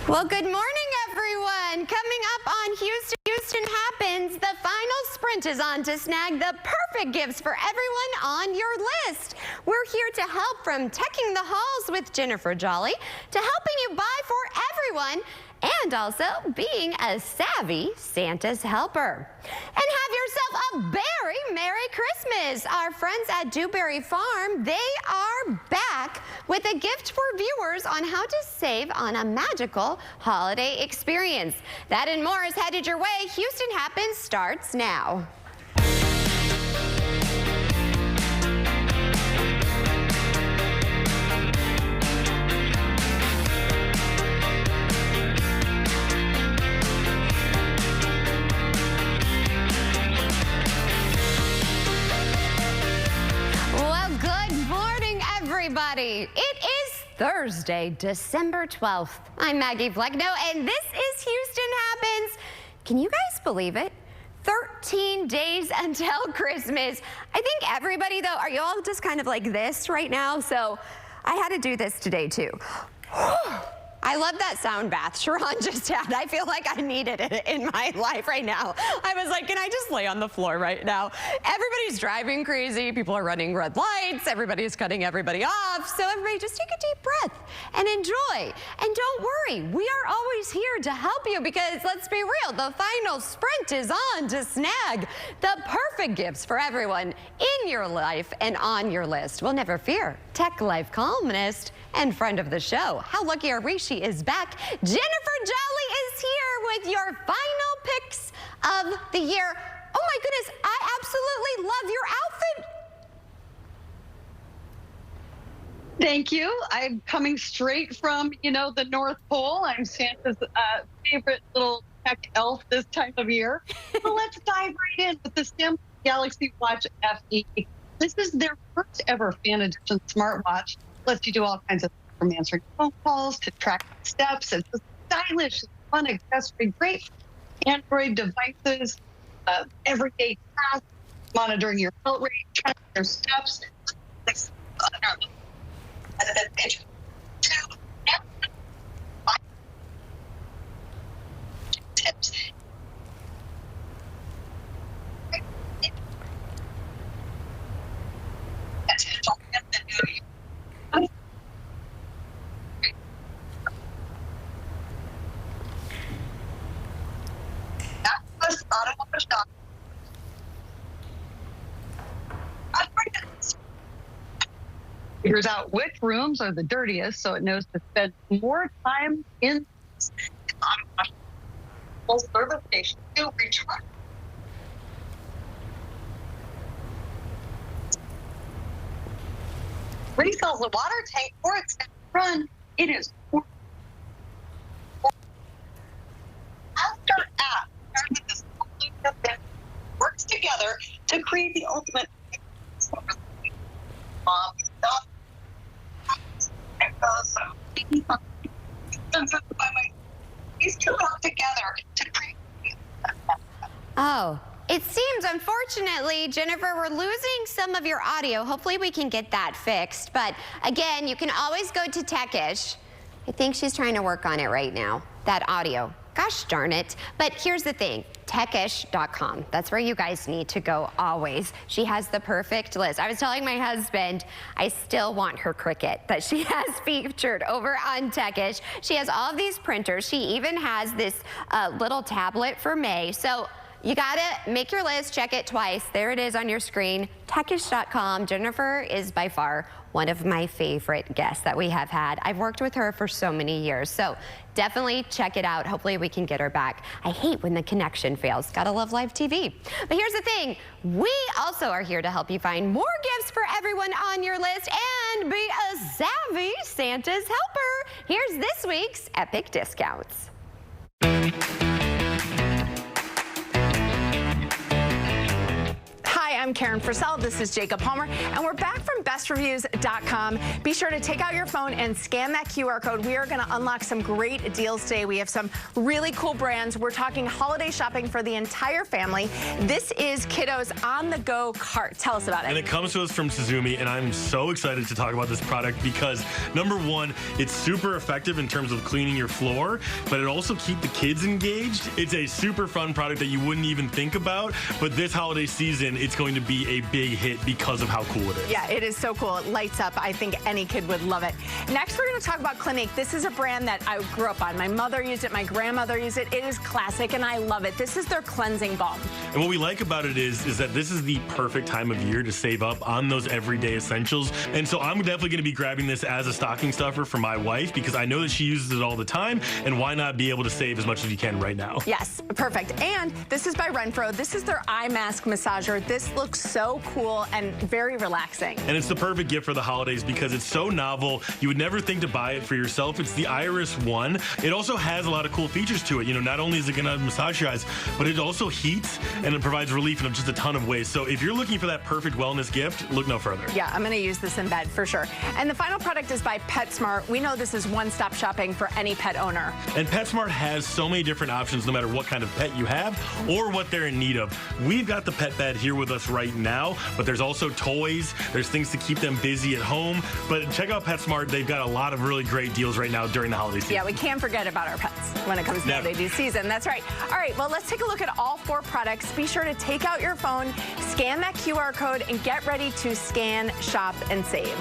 Well, good morning, everyone. Coming up on Houston Happens, the final sprint is on to snag the perfect gifts for everyone on your list. We're here to help from teching the halls with Jennifer Jolly to helping you buy for everyone and also being a savvy Santa's helper. And have yourself a very Merry Christmas. Our friends at Dewberry Farm, they are back with a gift for viewers on how to save on a magical holiday experience. That and more is headed your way. Houston Happens starts now. Everybody, it is Thursday, December 12th. I'm Maggie Fleckno, and this is Houston Happens. Can you guys believe it? 13 days until Christmas. I think everybody, though, are you all just kind of like this right now? So I had to do this today, too. I love that sound bath Sharon just had. I feel like I needed it in my life right now. I was like, can I just lay on the floor right now? Everybody's driving crazy. People are running red lights. Everybody's cutting everybody off. So everybody just take a deep breath and enjoy. And don't worry, we are always here to help you because let's be real, the final sprint is on to snag the perfect gifts for everyone in your life and on your list. Well, never fear. Tech Life columnist and friend of the show. How lucky are we? She is back. Jennifer Jolly is here with your final picks of the year. Oh my goodness, I absolutely love your outfit. Thank you. I'm coming straight from, the North Pole. I'm Santa's favorite little tech elf this time of year. So let's dive right in with the Samsung Galaxy Watch FE. This is their first ever fan edition smartwatch. Lets you do all kinds of things from answering phone calls to track steps. It's a stylish, fun accessory, great for Android devices, everyday tasks, monitoring your heart rate, tracking your steps. Tips. Figures out which rooms are the dirtiest, so it knows to spend more time in full service station to recharge. Refills the water tank for its run. It is after app works together to create the ultimate. These two work together to create. Oh, it seems, unfortunately, Jennifer, we're losing some of your audio. Hopefully we can get that fixed. But again, you can always go to Techish. I think she's trying to work on it right now, that audio. Gosh darn it. But here's the thing, techish.com. That's where you guys need to go always. She has the perfect list. I was telling my husband, I still want her Cricut that she has featured over on Techish. She has all of these printers. She even has this little tablet for May. So you gotta make your list, check it twice. There it is on your screen, techish.com. Jennifer is by far one of my favorite guests that we have had. I've worked with her for so many years, so definitely check it out. Hopefully we can get her back. I hate when the connection fails. Gotta love live TV. But here's the thing, we also are here to help you find more gifts for everyone on your list and be a savvy Santa's helper. Here's this week's Epic Discounts. Hi, I'm Karen Fursell. This is Jacob Palmer, and we're back from from bestreviews.com. Be sure to take out your phone and scan that QR code. We are going to unlock some great deals today. We have some really cool brands. We're talking holiday shopping for the entire family. This is Kiddo's on-the-go cart. Tell us about it. And it comes to us from Suzumi, and I'm so excited to talk about this product because, number one, it's super effective in terms of cleaning your floor, but it also keeps the kids engaged. It's a super fun product that you wouldn't even think about, but this holiday season, it's going to be a big hit because of how cool it is. Yeah, it is so cool. It lights up. I think any kid would love it. Next, we're going to talk about Clinique. This is a brand that I grew up on. My mother used it. My grandmother used it. It is classic, and I love it. This is their cleansing balm. And what we like about it is that this is the perfect time of year to save up on those everyday essentials. And so I'm definitely going to be grabbing this as a stocking stuffer for my wife because I know that she uses it all the time, and why not be able to save as much as you can right now? Yes, perfect. And this is by Renpro. This is their eye mask massager. This looks so cool and very relaxing. And it's the perfect gift for the holidays because it's so novel. You would never think to buy it for yourself. It's the Iris One. It also has a lot of cool features to it. You know, not only is it going to massage your eyes, but it also heats and it provides relief in just a ton of ways. So if you're looking for that perfect wellness gift, look no further. Yeah, I'm going to use this in bed for sure. And the final product is by PetSmart. We know this is one-stop shopping for any pet owner. And PetSmart has so many different options no matter what kind of pet you have or what they're in need of. We've got the pet bed here with us right now, but there's also toys. There's things to keep them busy at home. But check out PetSmart. They've got a lot of really great deals right now during the holiday season. Yeah, we can't forget about our pets when it comes to holiday season. That's right. All right, well, let's take a look at all 4 products. Be sure to take out your phone, scan that QR code, and get ready to scan, shop, and save.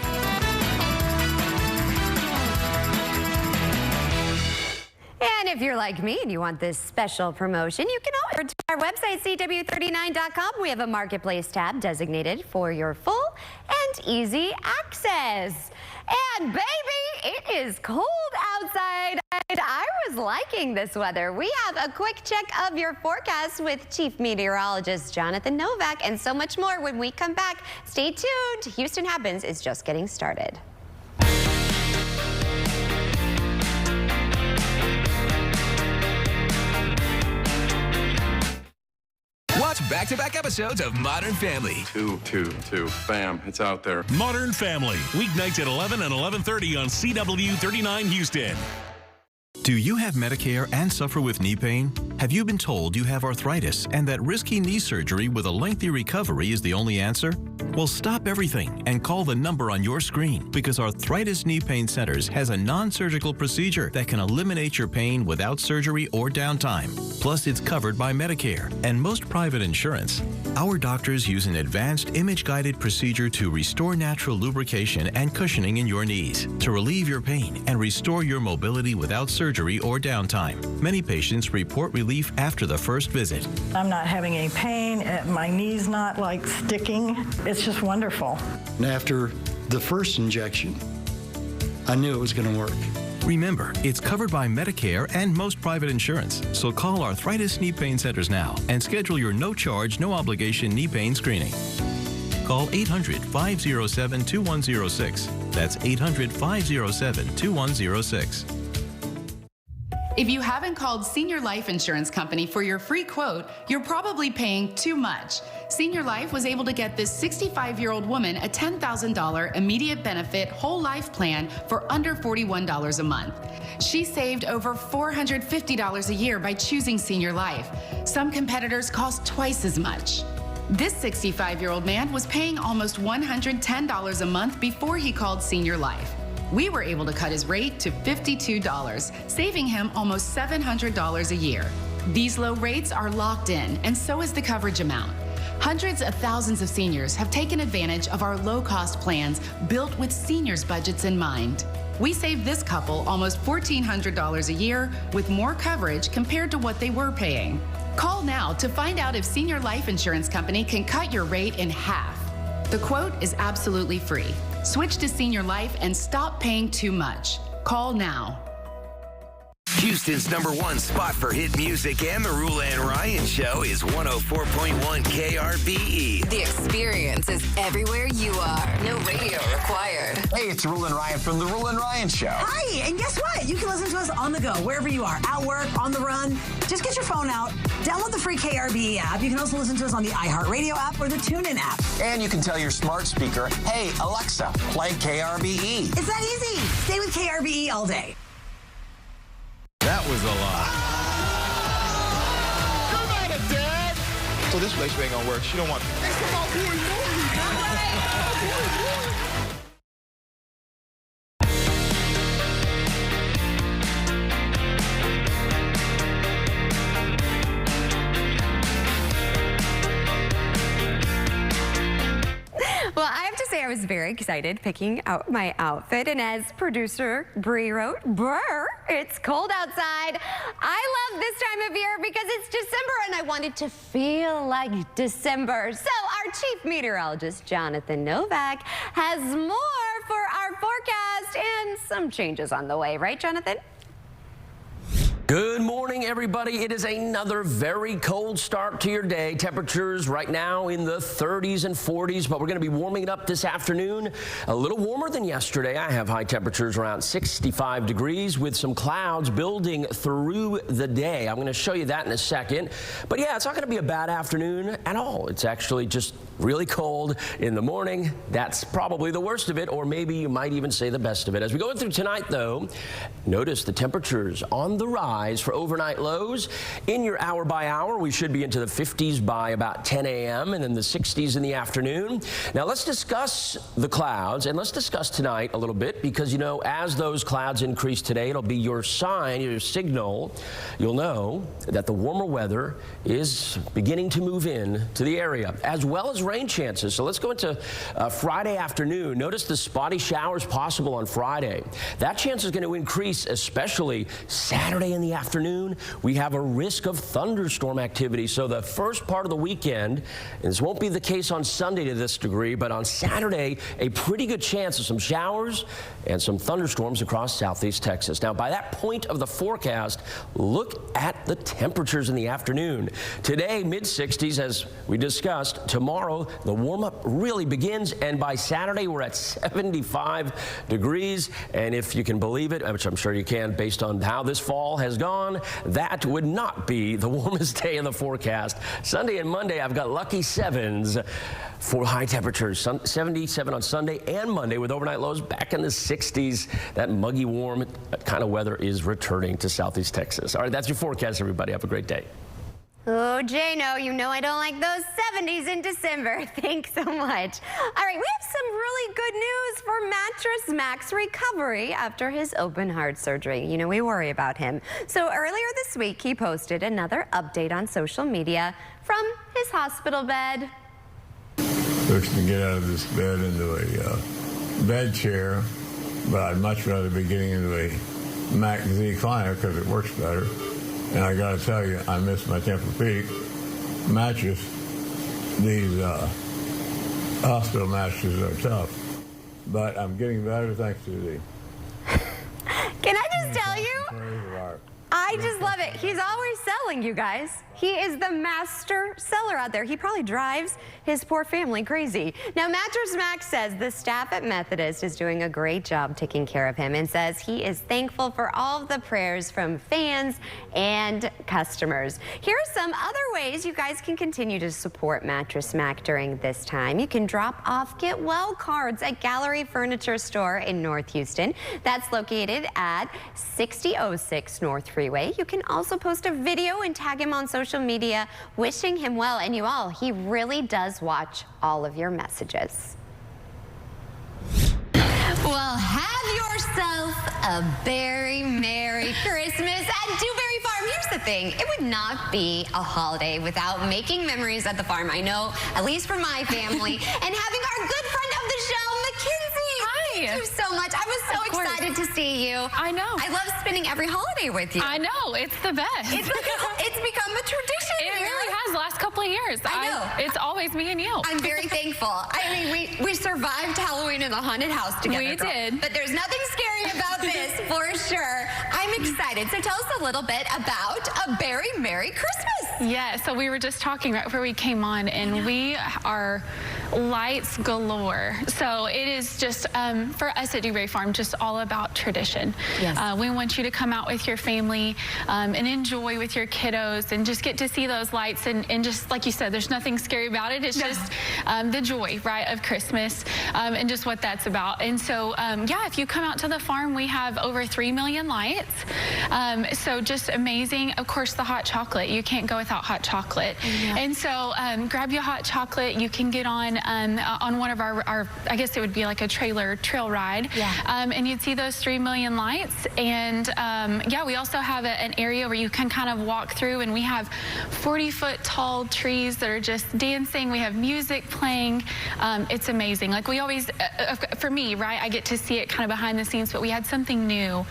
And if you're like me and you want this special promotion, you can always to our website, CW39.com. We have a marketplace tab designated for your full and easy access. And baby, it is cold outside. I was liking this weather. We have a quick check of your forecast with Chief Meteorologist Jonathan Novak and so much more when we come back. Stay tuned. Houston Happens is just getting started. Watch back-to-back episodes of Modern Family. Two. Bam, it's out there. Modern Family, weeknights at 11 and 11:30 on CW39 Houston. Do you have Medicare and suffer with knee pain? Have you been told you have arthritis and that risky knee surgery with a lengthy recovery is the only answer? Well, stop everything and call the number on your screen because Arthritis Knee Pain Centers has a non-surgical procedure that can eliminate your pain without surgery or downtime. Plus, it's covered by Medicare and most private insurance. Our doctors use an advanced image-guided procedure to restore natural lubrication and cushioning in your knees, to relieve your pain and restore your mobility without surgery or downtime. Many patients report relief after the first visit. I'm not having any pain. My knee's not like sticking. It's just wonderful. And after the first injection, I knew it was going to work. Remember, it's covered by Medicare and most private insurance. So call Arthritis Knee Pain Centers now and schedule your no-charge, no-obligation knee pain screening. Call 800-507-2106. That's 800-507-2106. If you haven't called Senior Life Insurance Company for your free quote, you're probably paying too much. Senior Life was able to get this 65-year-old woman a $10,000 immediate benefit whole life plan for under $41 a month. She saved over $450 a year by choosing Senior Life. Some competitors cost twice as much. This 65-year-old man was paying almost $110 a month before he called Senior Life. We were able to cut his rate to $52, saving him almost $700 a year. These low rates are locked in, and so is the coverage amount. Hundreds of thousands of seniors have taken advantage of our low-cost plans built with seniors' budgets in mind. We saved this couple almost $1,400 a year with more coverage compared to what they were paying. Call now to find out if Senior Life Insurance Company can cut your rate in half. The quote is absolutely free. Switch to Senior Life and stop paying too much. Call now. Houston's #1 spot for hit music and the Rule and Ryan Show is 104.1 KRBE. The experience is everywhere you are. No radio required. Hey, it's Rule and Ryan from the Rule and Ryan Show. Hi, and guess what? You can listen to us on the go, wherever you are, at work, on the run. Just get your phone out, download the free KRBE app. You can also listen to us on the iHeartRadio app or the TuneIn app. And you can tell your smart speaker, hey, Alexa, play KRBE. It's that easy. Stay with KRBE all day. That was a lot. Come at it, Dad. So this relationship ain't gonna work. She don't want. It's about boy, Well, I have to say I was very excited picking out my outfit, and as producer Bree wrote, brr, it's cold outside. I love this time of year because it's December and I wanted to feel like December. So our chief meteorologist, Jonathan Novak, has more for our forecast and some changes on the way, right, Jonathan? Good morning, everybody. It is another very cold start to your day. Temperatures right now in the 30s and 40s, but we're going to be warming it up this afternoon. A little warmer than yesterday. I have high temperatures around 65 degrees with some clouds building through the day. I'm going to show you that in a second. But yeah, it's not going to be a bad afternoon at all. It's actually just really cold in the morning. That's probably the worst of it, or maybe you might even say the best of it. As we go through tonight, though, notice the temperatures on the rise for overnight lows. In your hour by hour, we should be into the 50s by about 10 a.m. and then the 60s in the afternoon. Now let's discuss the clouds, and let's discuss tonight a little bit, because you know, as those clouds increase today, it'll be your sign, your signal. You'll know that the warmer weather is beginning to move in to the area, as well as rain chances. So let's go into Friday afternoon. Notice the spotty showers possible on Friday. That chance is going to increase, especially Saturday in the afternoon. We have a risk of thunderstorm activity. So the first part of the weekend, and this won't be the case on Sunday to this degree, but on Saturday, a pretty good chance of some showers and some thunderstorms across southeast Texas. Now, by that point of the forecast, look at the temperatures in the afternoon. Today, mid-60s, as we discussed. Tomorrow, the warm-up really begins, and by Saturday, we're at 75 degrees. And if you can believe it, which I'm sure you can based on how this fall has gone, that would not be the warmest day in the forecast. Sunday and Monday, I've got lucky 7s for high temperatures. 77 on Sunday and Monday with overnight lows back in the 60s. That muggy, warm kind of weather is returning to southeast Texas. All right, that's your forecast, everybody. Have a great day. Oh, Jano, you know I don't like those 70s in December. Thanks so much. All right, we have some really good news for Mattress Mac's recovery after his open heart surgery. You know, we worry about him. So earlier this week, he posted another update on social media from his hospital bed. Looking to get out of this bed into a bed chair, but I'd much rather be getting into a Mac Z recliner because it works better. And I got to tell you, I miss my Tempur-Pedic mattress. These hospital mattresses are tough, but I'm getting better thanks to the. Can I just tell you? I just love it. He's always selling, you guys. He is the master seller out there. He probably drives his poor family crazy. Now, Mattress Mac says the staff at Methodist is doing a great job taking care of him and says he is thankful for all of the prayers from fans and customers. Here are some other ways you guys can continue to support Mattress Mac during this time. You can drop off Get Well cards at Gallery Furniture Store in North Houston. That's located at 6006 North Freeway. You can also post a video and tag him on social media wishing him well. And you all, he really does watch all of your messages. Well, have yourself a very Merry Christmas at Dewberry Farm. Here's the thing, it would not be a holiday without making memories at the farm. I know, at least for my family. And having our good friend of the show, Mackenzie. Hi. you. Thank you so much. I was so excited to see you. I know. I love spending every holiday with you. I know. It's the best. It's become a tradition. It really has the last couple of years. I know. It's always me and you. I'm very thankful. I mean, we survived Halloween in the haunted house together. We girl. did. But there's nothing scary about this, for sure. I'm excited. So tell us a little bit about A Very Merry Christmas. Yeah, so we were just talking right before we came on, and we are lights galore. So it is just, for us at Dewberry Farm, just all about tradition. Yes. We want you to come out with your family and enjoy with your kiddos and just get to see those lights and just, like you said, there's nothing scary about it. It's just the joy, right, of Christmas and just what that's about. And so, yeah, if you come out to the farm, we have over 3 million lights. So just amazing. Of course, the hot chocolate. You can't go without hot chocolate. Yeah. And so grab your hot chocolate. You can get on one of our, I guess it would be like a trail ride. Yeah. And you'd see those 3 million lights. And yeah, we also have an area where you can kind of walk through, and we have 40-foot tall trees that are just dancing. We have music playing. It's amazing. Like we always, for me, right, I get to see it kind of behind the scenes, but we had something new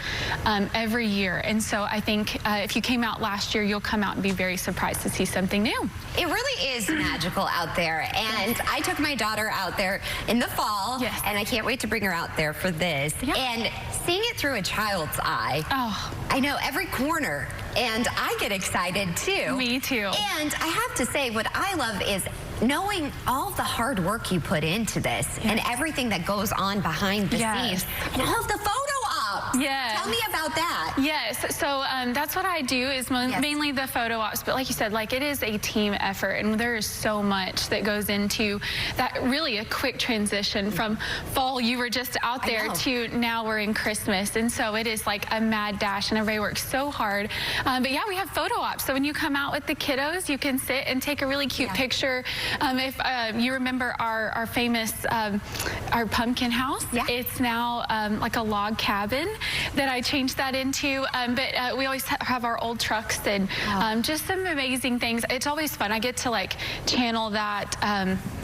every year. And so I think if you came out last year, you'll come out and be very surprised to see something new. It really is magical out there. And I took my daughter out there in the fall. Yes. And I can't wait to bring her out there for this. Yeah. And seeing it through a child's eye. Oh. I know every corner. And I get excited too. Me too. And I have to say, what I love is knowing all the hard work you put into this and everything that goes on behind the scenes. And all of the photo ops. Yes. Tell me about that. Yes, so that's what I do is mainly the photo ops, but like you said, like it is a team effort, and there is so much that goes into that. Really a quick transition from fall, you were just out there, to now we're in Christmas, and so it is like a mad dash, and everybody works so hard. But yeah, we have photo ops, so when you come out with the kiddos, you can sit and take a really cute picture. If you remember our famous our pumpkin house, it's now like a log cabin that I changed that into, but we always have our old trucks and just some amazing things. It's always fun. I get to like channel that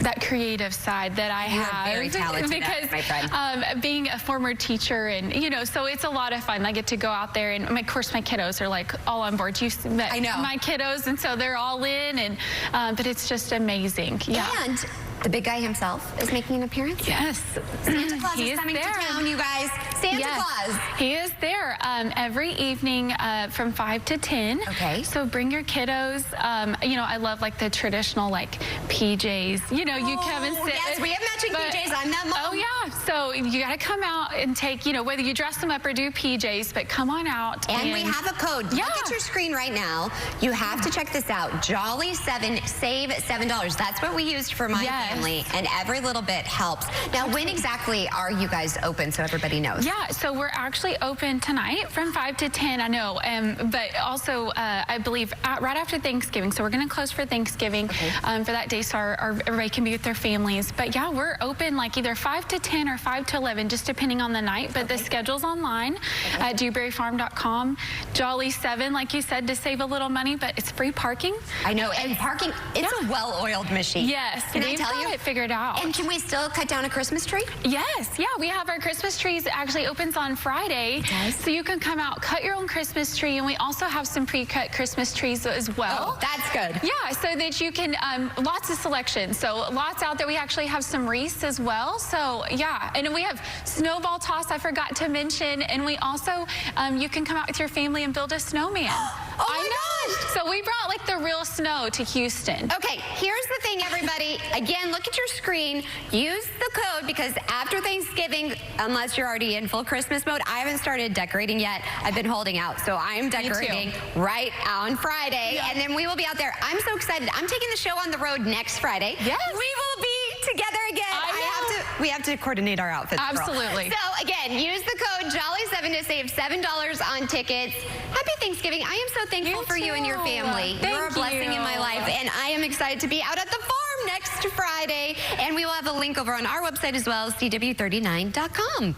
that creative side that I have. Very talented, because my friend. Being a former teacher, and so it's a lot of fun. I get to go out there, and of course my kiddos are like all on board. You met my kiddos, and so they're all in, and but it's just amazing. Yeah. And the big guy himself is making an appearance. Yes. Santa Claus He is coming there. to town, you guys. Santa Claus. He is there every evening from 5 to 10. Okay. So bring your kiddos. I love like the traditional like PJs. You come and sit. Yes, we have matching PJs. I'm that mom. Oh yeah. So you got to come out and take, whether you dress them up or do PJs, but come on out. And we have a code. Yeah. Look at your screen right now. You have to check this out. Jolly7, save $7. That's what we used for my family, and every little bit helps. Now, when exactly are you guys open, so everybody knows? Yeah, so we're actually open tonight from 5 to 10, I know, but also I believe right after Thanksgiving. So we're going to close for Thanksgiving for that day, so everybody can be with their families. But yeah, we're open like either 5 to 10 or 5 to 11, just depending on the night. But the schedule's online at dewberryfarm.com. Jolly7, like you said, to save a little money, but it's free parking. I know, and parking, it's a well-oiled machine. Yes, Can I tell you? It figured out. And can we still cut down a Christmas tree? Yes, yeah, we have our Christmas trees. It actually opens on Friday. So you can come out, cut your own Christmas tree, and we also have some pre-cut Christmas trees as well. Oh, that's good. Yeah, so that you can, lots of selection. So lots out there. We actually have some wreaths as well. So yeah, and we have snowball toss, I forgot to mention, and we also, you can come out with your family and build a snowman. Oh my gosh! So we brought like the real snow to Houston. Okay, here's the thing, everybody. Again, look at your screen. Use the code, because after Thanksgiving, unless you're already in full Christmas mode, I haven't started decorating yet. I've been holding out, so I am decorating right on Friday, and then we will be out there. I'm so excited. I'm taking the show on the road next Friday. Yes. We will be together again. We have to coordinate our outfits. Absolutely. So again, use the code Jolly7 to save $7 on tickets. Happy Thanksgiving. I am so thankful for you and your family. You're a blessing in my life, and I am excited to be out at the farm next Friday. And we will have a link over on our website as well, CW39.com.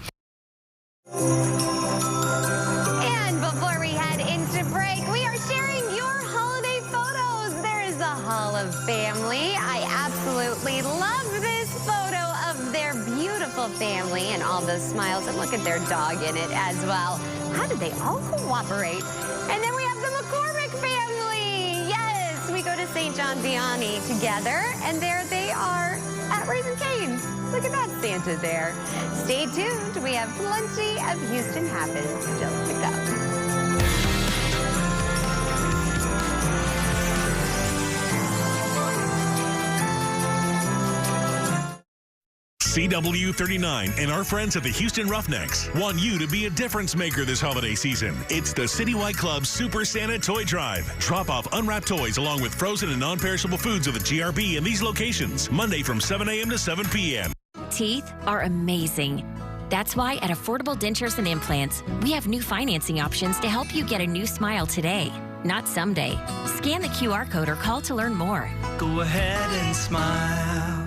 And before we head into break, we are sharing your holiday photos. There is a Hall of Family. I absolutely love this photo of their beautiful beautiful family and all those smiles. And look at their dog in it as well. How did they all cooperate? And then we have the McCormick family. Yes, we go to St. John Vianney together, and there they are at Raising Cane's. Look at that Santa there. Stay tuned. We have plenty of Houston Happens still to come. CW39 and our friends at the Houston Roughnecks want you to be a difference maker this holiday season. It's the Citywide Club Super Santa Toy Drive. Drop off unwrapped toys along with frozen and non-perishable foods of the GRB in these locations, Monday from 7 a.m. to 7 p.m. Teeth are amazing. That's why at Affordable Dentures and Implants, we have new financing options to help you get a new smile today, not someday. Scan the QR code or call to learn more. Go ahead and smile.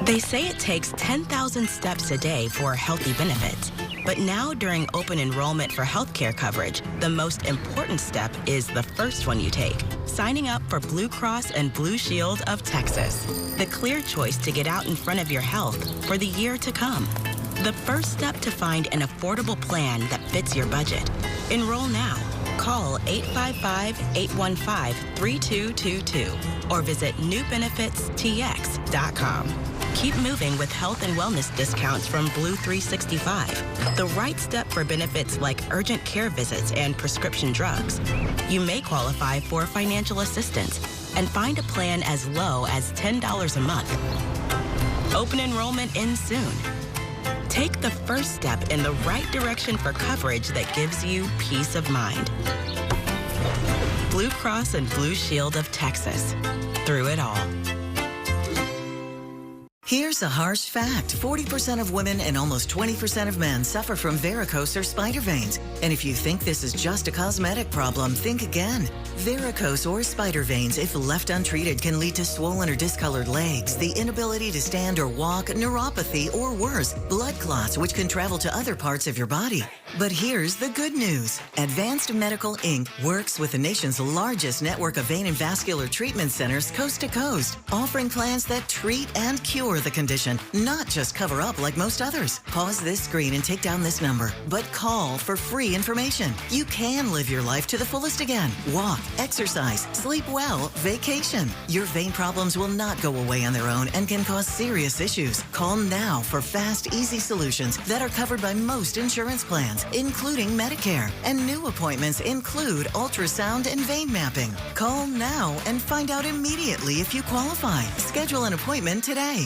They say it takes 10,000 steps a day for healthy benefits. But now during open enrollment for healthcare coverage, the most important step is the first one you take, signing up for Blue Cross and Blue Shield of Texas, the clear choice to get out in front of your health for the year to come. The first step to find an affordable plan that fits your budget. Enroll now. Call 855-815-3222 or visit newbenefitstx.com. Keep moving with health and wellness discounts from Blue 365. The right step for benefits like urgent care visits and prescription drugs. You may qualify for financial assistance and find a plan as low as $10 a month. Open enrollment ends soon. Take the first step in the right direction for coverage that gives you peace of mind. Blue Cross and Blue Shield of Texas. Through it all. Here's a harsh fact. 40% of women and almost 20% of men suffer from varicose or spider veins. And if you think this is just a cosmetic problem, think again. Varicose or spider veins, if left untreated, can lead to swollen or discolored legs, the inability to stand or walk, neuropathy, or worse, blood clots, which can travel to other parts of your body. But here's the good news. Advanced Medical Inc. works with the nation's largest network of vein and vascular treatment centers coast to coast, offering plans that treat and cure the condition, not just cover up like most others. Pause this screen and take down this number, but call for free information. You can live your life to the fullest again. Walk, exercise, sleep well, vacation. Your vein problems will not go away on their own and can cause serious issues. Call now for fast, easy solutions that are covered by most insurance plans, including Medicare. And new appointments include ultrasound and vein mapping. Call now and find out immediately if you qualify. Schedule an appointment today.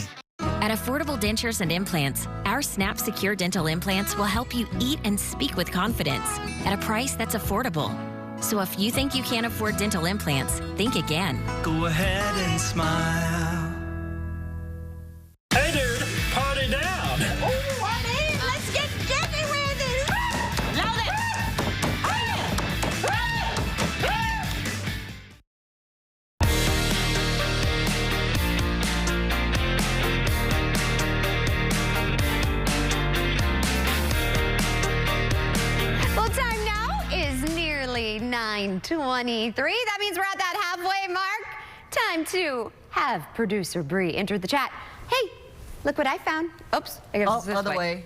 At Affordable Dentures and Implants, our Snap Secure Dental Implants will help you eat and speak with confidence at a price that's affordable. So if you think you can't afford dental implants, think again. Go ahead and smile. Hey, dude, party down. Ooh, I'm in. Let's get jiggy with it. Load it. Well, time now is nearly 9:23. That means we're at that halfway mark. Time to have producer Bree enter the chat. Hey, look what I found. Oops. I guess this other way.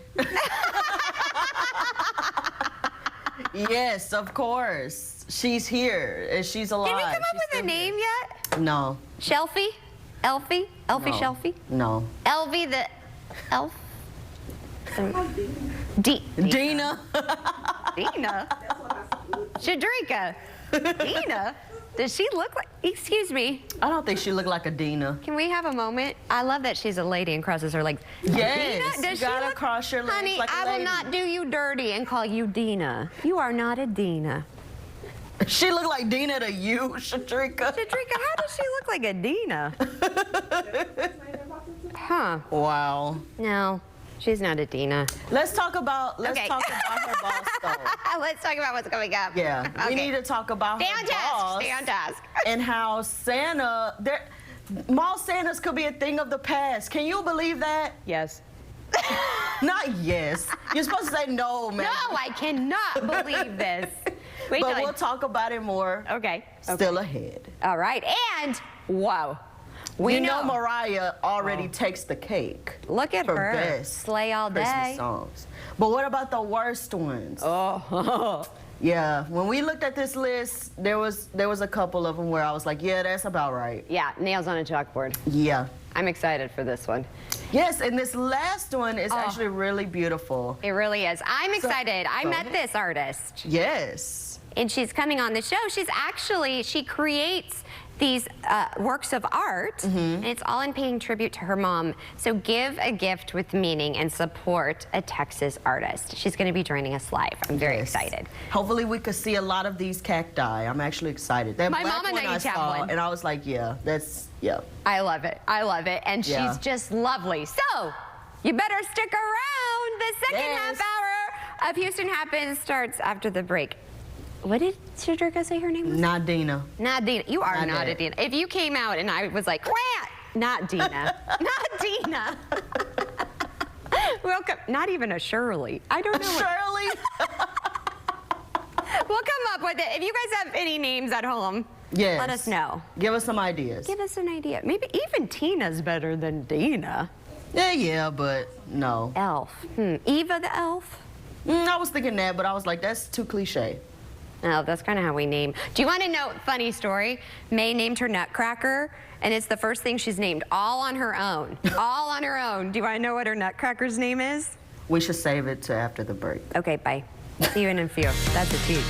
Yes, of course. She's here. She's alive. Did we come up with a name yet? No. Shelfie? Elfie? Elfie No. Shelfie? No. Elvie the elf? Dina. Dina? Shadrika. Dina? Does she look like, excuse me? I don't think she looked like a Dina. Can we have a moment? I love that she's a lady and crosses her legs. Yes, Dina? Does you she gotta look, cross your legs honey, like a I will lady. not do you dirty and call you Dina. You are not a Dina. She looked like Dina to you, Shadrika. Shadrika, how does she look like a Dina? Huh. Wow. No, she's not a Dina. Let's talk about her boss though. Let's talk about what's coming up. Yeah, we Okay. need to talk about Stay her on task. boss Stay on task. and how Santa, mall Santas could be a thing of the past. Can you believe that? Yes. Not yes. You're supposed to say no, man. No, I cannot believe this. Wait but till we'll talk about it more. Okay. Still ahead. All right. And, wow. We you know know. Mariah already takes the cake. Look at for her. best Slay all day. Christmas songs. But what about the worst ones? Oh. Yeah, when we looked at this list, there was a couple of them where I was like, yeah, that's about right. Yeah, nails on a chalkboard. Yeah. I'm excited for this one. Yes, and this last one is actually really beautiful. It really is. I'm excited. I go met ahead. this artist. Yes. And she's coming on the show. She creates these works of art, and it's all in paying tribute to her mom. So give a gift with meaning and support a Texas artist. She's going to be joining us live. I'm very excited. Hopefully we could see a lot of these cacti. I'm actually excited. That My black mom and one I each have saw, one. and I was like, yeah, that's, yeah. I love it. I love it. And Yeah. she's just lovely. So you better stick around. The second half hour of Houston Happens starts after the break. What did Shadrika say her name was? Nadina. Nadina. You are not it. Adina. If you came out and I was like, "Quack," not Dina. Not Dina. Welcome. Not even a Shirley. I don't know. Shirley? We'll come up with it. If you guys have any names at home, Yes. let us know. Give us some ideas. Give us an idea. Maybe even Tina's better than Dina. Yeah, but no. Elf. Eva the elf? I was thinking that, but I was like, that's too cliche. Oh, that's kind of how we name. Do you want to know, funny story? May named her Nutcracker, and it's the first thing she's named, all on her own. All on her own. Do you want to know what her Nutcracker's name is? We should save it to after the break. Okay, bye. See you in a few. That's a tease.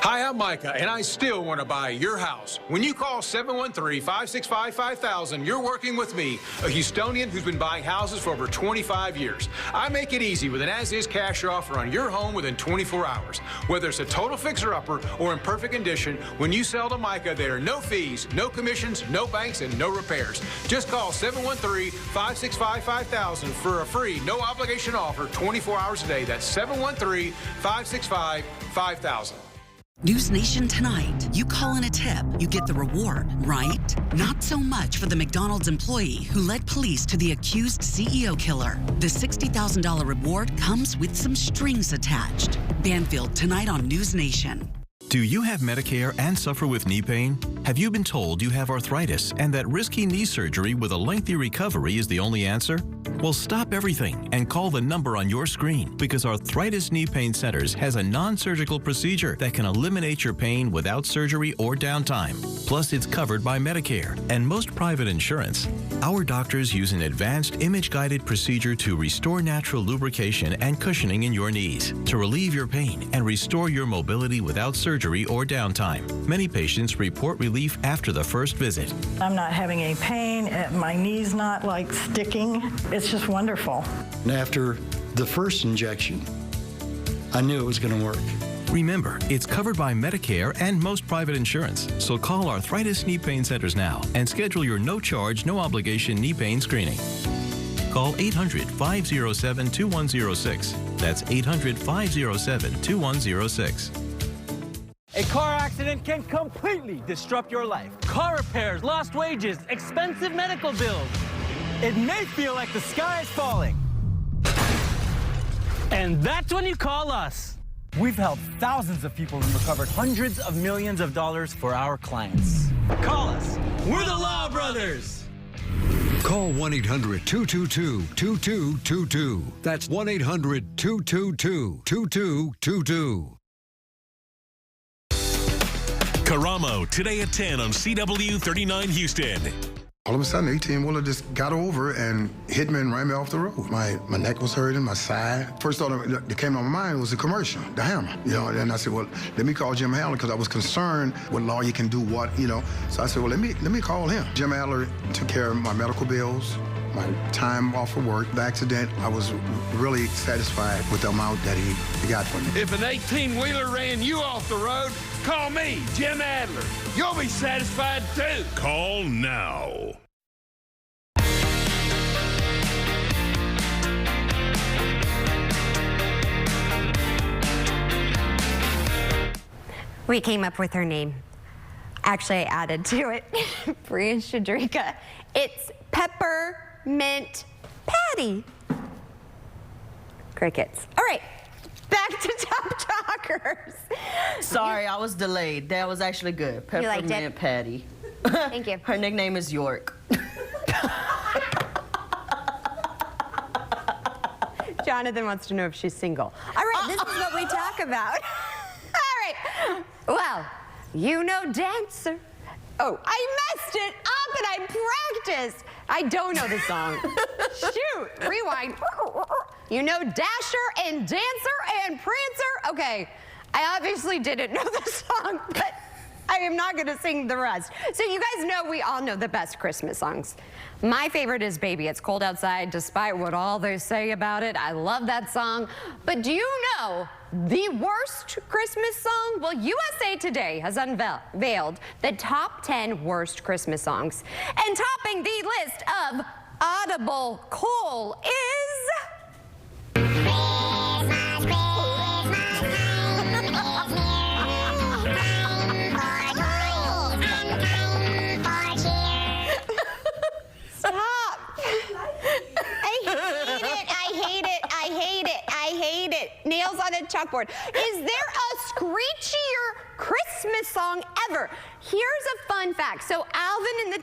Hi, I'm Micah, and I still want to buy your house. When you call 713-565-5000, you're working with me, a Houstonian who's been buying houses for over 25 years. I make it easy with an as-is cash offer on your home within 24 hours. Whether it's a total fixer-upper or in perfect condition, when you sell to Micah, there are no fees, no commissions, no banks, and no repairs. Just call 713-565-5000 for a free, no-obligation offer 24 hours a day. That's 713-565-5000. News Nation tonight. You call in a tip, you get the reward, right? Not so much for the McDonald's employee who led police to the accused CEO killer. The $60,000 reward comes with some strings attached. Banfield tonight on News Nation. Do you have Medicare and suffer with knee pain? Have you been told you have arthritis and that risky knee surgery with a lengthy recovery is the only answer? Well, stop everything and call the number on your screen, because Arthritis Knee Pain Centers has a non-surgical procedure that can eliminate your pain without surgery or downtime. Plus, it's covered by Medicare and most private insurance. Our doctors use an advanced image-guided procedure to restore natural lubrication and cushioning in your knees, to relieve your pain and restore your mobility without surgery or downtime. Many patients report relief after the first visit. I'm not having any pain. My knee's not like sticking. It's just wonderful. And after the first injection, I knew it was going to work. Remember, it's covered by Medicare and most private insurance. So call Arthritis Knee Pain Centers now and schedule your no-charge, no-obligation knee pain screening. Call 800-507-2106. That's 800-507-2106. A car accident can completely disrupt your life. Car repairs, lost wages, expensive medical bills. It may feel like the sky is falling. And that's when you call us. We've helped thousands of people and recovered hundreds of millions of dollars for our clients. Call us. We're the Law Brothers. Call 1-800-222-2222. That's 1-800-222-2222. Karamo, today at 10 on CW 39 Houston. All of a sudden, 18-wheeler just got over and hit me and ran me off the road. My neck was hurting, my side. First thought that came to my mind was a commercial, the hammer. You know, and I said, well, let me call Jim Adler, because I was concerned what lawyer can do what, you know. So I said, well, let me call him. Jim Adler took care of my medical bills, my time off of work. The accident, I was really satisfied with the amount that he got for me. If an 18-wheeler ran you off the road, call me, Jim Adler. You'll be satisfied too. Call now. We came up with her name. Actually, I added to it. Bria Shadrika. It's Peppermint Patty. Crickets. All right, back back to Top Talkers. Sorry, I was delayed. That was actually good. You liked it? Peppermint Patty. Thank you. Her nickname is York. Jonathan wants to know if she's single. All right, this is what we talk about. All right. Well, you know Dancer. Oh, I messed it up and I practiced. I don't know the song. Shoot, rewind. You know Dasher and Dancer and Prancer? Okay, I obviously didn't know the song, but I am not gonna sing the rest. So you guys know we all know the best Christmas songs. My favorite is Baby It's Cold Outside, despite what all they say about it. I love that song. But do you know the worst Christmas song? Well, USA Today has unveiled the top 10 worst Christmas songs. And topping the list of audible coal is... Stop. I hate it. Nails on a chalkboard. Is there a screechier Christmas song ever? Here's a fun fact. So Alvin and the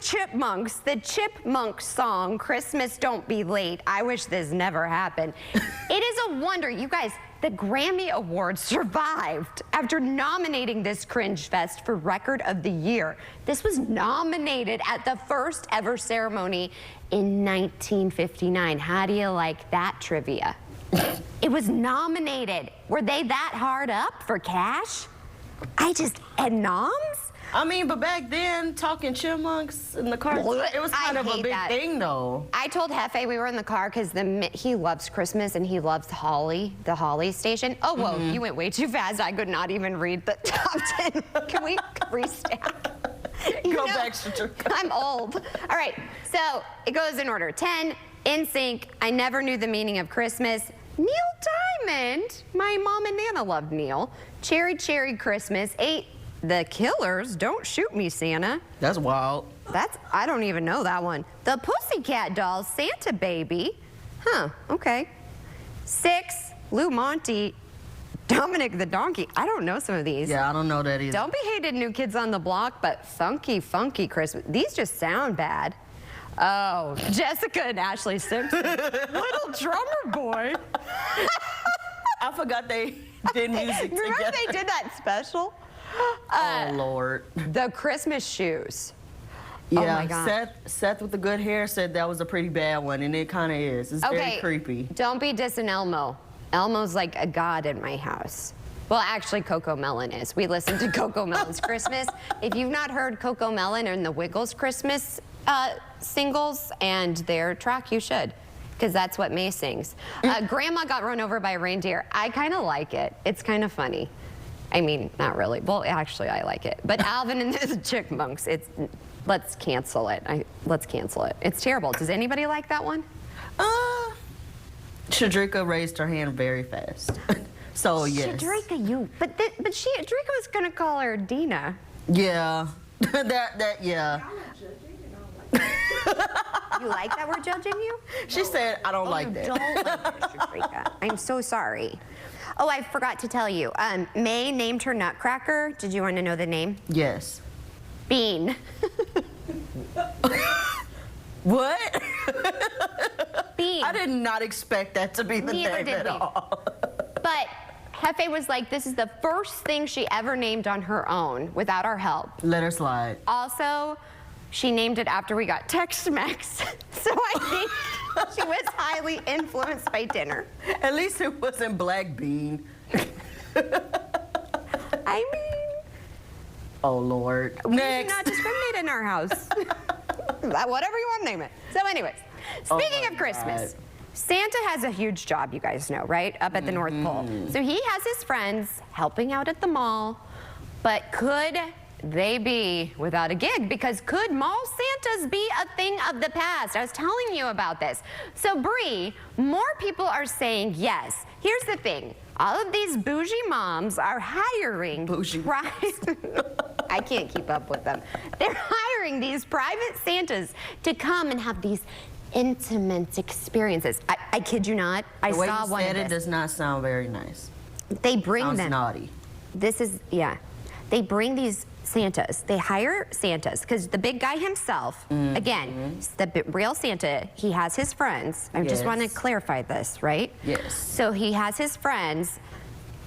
Chipmunks song, Christmas Don't Be Late. I wish this never happened. It is a wonder, you guys, the Grammy Awards survived after nominating this cringe fest for Record of the Year. This was nominated at the first ever ceremony in 1959. How do you like that trivia? It was nominated. Were they that hard up for cash? And noms? I mean, but back then, talking chipmunks in the car, it was kind of a big thing, though. I told Hefe we were in the car because he loves Christmas and he loves Holly, the Holly station. Oh, whoa, you went way too fast. I could not even read the top 10. Can we restack? Go back to I'm old. All right, so it goes in order. 10, NSYNC, I Never Knew the Meaning of Christmas. Neil Diamond, my mom and Nana loved Neil. Cherry Cherry Christmas. 8, The Killers, Don't Shoot Me, Santa. That's wild. I don't even know that one. The Pussycat Dolls, Santa Baby. Huh, okay. 6, Lou Monte, Dominic the Donkey. I don't know some of these. Yeah, I don't know that either. Don't Be Hated, New Kids on the Block, but Funky Christmas. These just sound bad. Oh, Jessica and Ashley Simpson. Little Drummer Boy. I forgot they did music together. Remember they did that special? Oh, Lord. The Christmas Shoes. Yeah, oh my God. Seth with the good hair said that was a pretty bad one, and it kind of is. It's very creepy. Don't be dissing Elmo. Elmo's like a god in my house. Well, actually, Coco Melon is. We listened to Coco Melon's Christmas. If you've not heard Coco Melon and the Wiggles Christmas singles and their track, you should, because that's what May sings. Grandma Got Run Over by a Reindeer. I kind of like it. It's kind of funny. I mean, not really. Well, actually, I like it. But Alvin and the Chipmunks, let's cancel it. Let's cancel it. It's terrible. Does anybody like that one? Shadrika raised her hand very fast. So, yes. Shadrika, but Shadrika was going to call her Dina. Yeah. Yeah. You like that we're judging you? She said, I don't like that. Don't like it, Shadrika. I'm so sorry. Oh, I forgot to tell you. May named her Nutcracker. Did you want to know the name? Yes. Bean. What? Bean. I did not expect that to be the name at all. But Hefe was like, this is the first thing she ever named on her own without our help. Let her slide. Also, she named it after we got Tex-Mex. So I think she was highly influenced by dinner. At least it wasn't Black Bean. I mean... Oh, Lord. We do not discriminate in our house. Whatever you want to name it. So anyways, speaking of Christmas, Santa has a huge job, you guys know, right? Up at the North Pole. So he has his friends helping out at the mall, but could they be without a gig? Because could mall Santas be a thing of the past? I was telling you about this. So Bree, more people are saying yes. Here's the thing. All of these bougie moms are hiring I can't keep up with them. They're hiring these private Santas to come and have these intimate experiences. I kid you not. I saw one of it does not sound very nice. They bring Sounds them. naughty. This is, yeah. They bring these Santas. They hire Santas because the big guy himself, again, the real Santa, he has his friends. I just want to clarify this, right? Yes. So he has his friends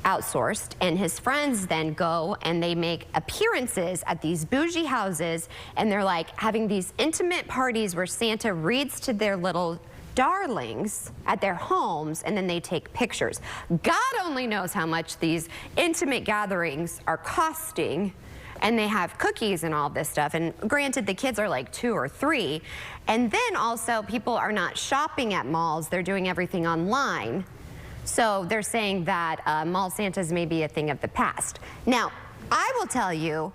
outsourced, and his friends then go and they make appearances at these bougie houses, and they're like having these intimate parties where Santa reads to their little darlings at their homes, and then they take pictures. God only knows how much these intimate gatherings are costing, and they have cookies and all this stuff. And granted, the kids are like 2 or 3. And then also, people are not shopping at malls. They're doing everything online. So they're saying that mall Santas may be a thing of the past. Now, I will tell you,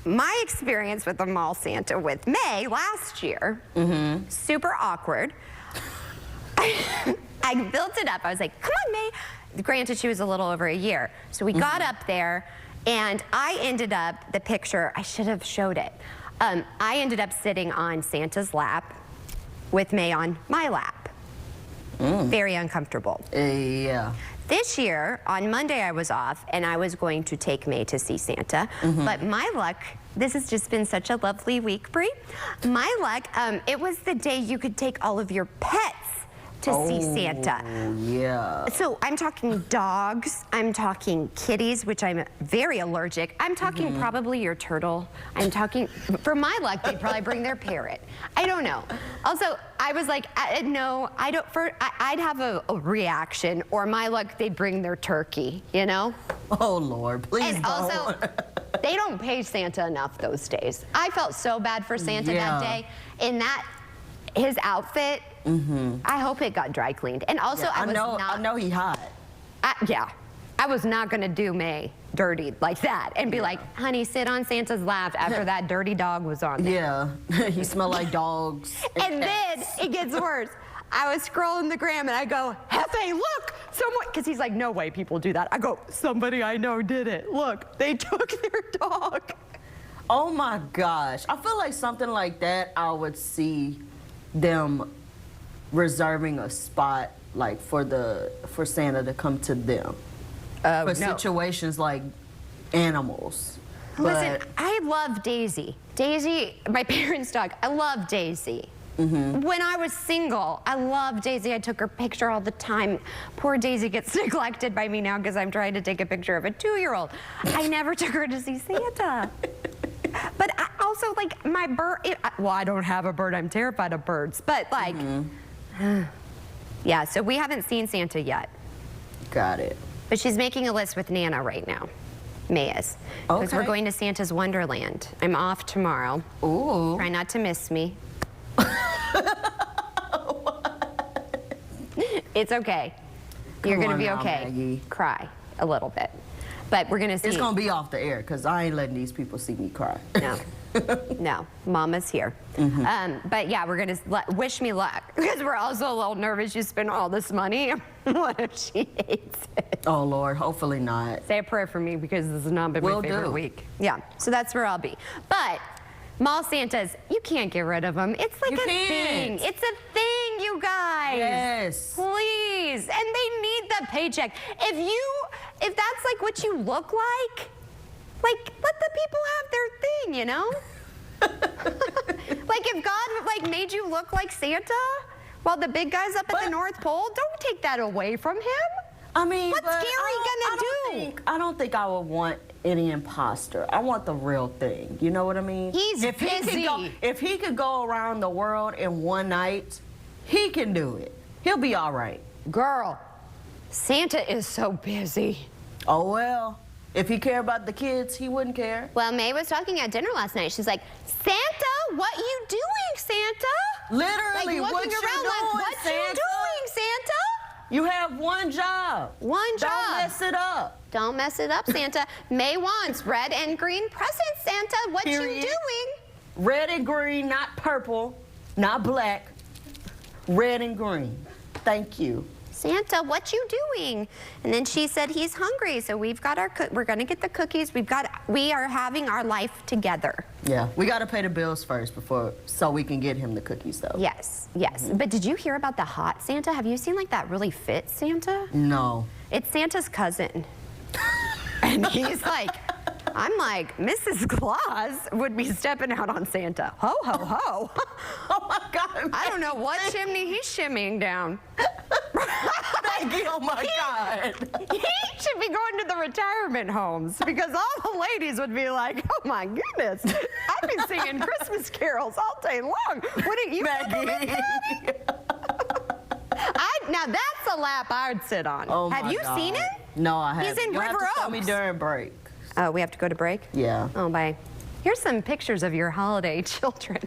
my experience with the mall Santa with May last year, super awkward. I built it up. I was like, come on, May. Granted, she was a little over a year. So we got up there, and I ended up, the picture, I should have showed it. I ended up sitting on Santa's lap with May on my lap. Very uncomfortable. Yeah. This year, on Monday, I was off, and I was going to take May to see Santa. But my luck, this has just been such a lovely week, Bree. My luck, it was the day you could take all of your pets to see Santa. Yeah. So I'm talking dogs, I'm talking kitties, which I'm very allergic. I'm talking probably your turtle. I'm talking, for my luck, they'd probably bring their parrot. I don't know. Also, I was like, no, I don't, I'd have a reaction, or my luck, they'd bring their turkey, you know? Oh, Lord, please and don't. Also, they don't pay Santa enough those days. I felt so bad for Santa that day. In that, his outfit, I hope it got dry cleaned. And also, I know he hot. Yeah, I was not gonna do May dirty like that and be like, honey, sit on Santa's lap after that dirty dog was on there. Yeah, he smelled like dogs. And then it gets worse. I was scrolling the gram and I go, Hefe, look, someone, because he's like, no way people do that. I go, somebody I know did it. Look, they took their dog. Oh my gosh. I feel like something like that, I would see them reserving a spot like for Santa to come to them. For situations like animals. Listen, I love Daisy. Daisy, my parents' dog, I love Daisy. When I was single, I loved Daisy. I took her picture all the time. Poor Daisy gets neglected by me now because I'm trying to take a picture of a 2-year-old. I never took her to see Santa. But I also, like, my bird, well, I don't have a bird. I'm terrified of birds. But, like, yeah, so we haven't seen Santa yet. Got it. But she's making a list with Nana right now. May is. Because we're going to Santa's Wonderland. I'm off tomorrow. Ooh. Try not to miss me. It's okay. You're going to be okay. Maggie. Cry a little bit. But we're going to see. It's going to be off the air because I ain't letting these people see me cry. No. No. Mama's here. But yeah, we're going to wish me luck because we're also a little nervous you spend all this money. What if she hates it? Oh, Lord. Hopefully not. Say a prayer for me because this has not been my favorite week. Yeah. So that's where I'll be. But mall Santas, you can't get rid of them. It's like thing. It's a thing, you guys. Yes. Please. And they need the paycheck. If that's like what you look like let the people have their thing, you know? Like if God like made you look like Santa while the big guy's up at the North Pole, don't take that away from him. I mean, what's Gary gonna do? I don't think I would want any imposter. I want the real thing. You know what I mean? He's busy. If he could go around the world in one night, he can do it. He'll be all right. Girl, Santa is so busy. Oh, well. If he cared about the kids, he wouldn't care. Well, May was talking at dinner last night. She's like, Santa, what you doing, Santa? Literally, like, what looking you around doing, like, what Santa? you doing, Santa? You have one job. One job. Don't mess it up. Don't mess it up, Santa. May wants red and green presents, Santa. What you doing? Red and green, not purple, not black. Red and green. Thank you. Santa, what you doing? And then she said he's hungry, so we've got we're gonna get the cookies. We are having our life together. Yeah, we gotta pay the bills first so we can get him the cookies though. Yes, yes. But did you hear about the hot Santa? Have you seen like that really fit Santa? No. It's Santa's cousin. And he's like, I'm like, Mrs. Claus would be stepping out on Santa. Ho, ho, ho. Oh my God. I don't know what chimney he's shimmying down. Maggie, oh my God. He should be going to the retirement homes because all the ladies would be like, oh my goodness, I've been singing Christmas carols all day long. Wouldn't you, Maggie? Now that's a lap I'd sit on. Oh my Have you God. seen him? No, I haven't. He's in You'll River have to tell Oaks. me during break. Oh, we have to go to break? Yeah. Oh, bye. Here's some pictures of your holiday children.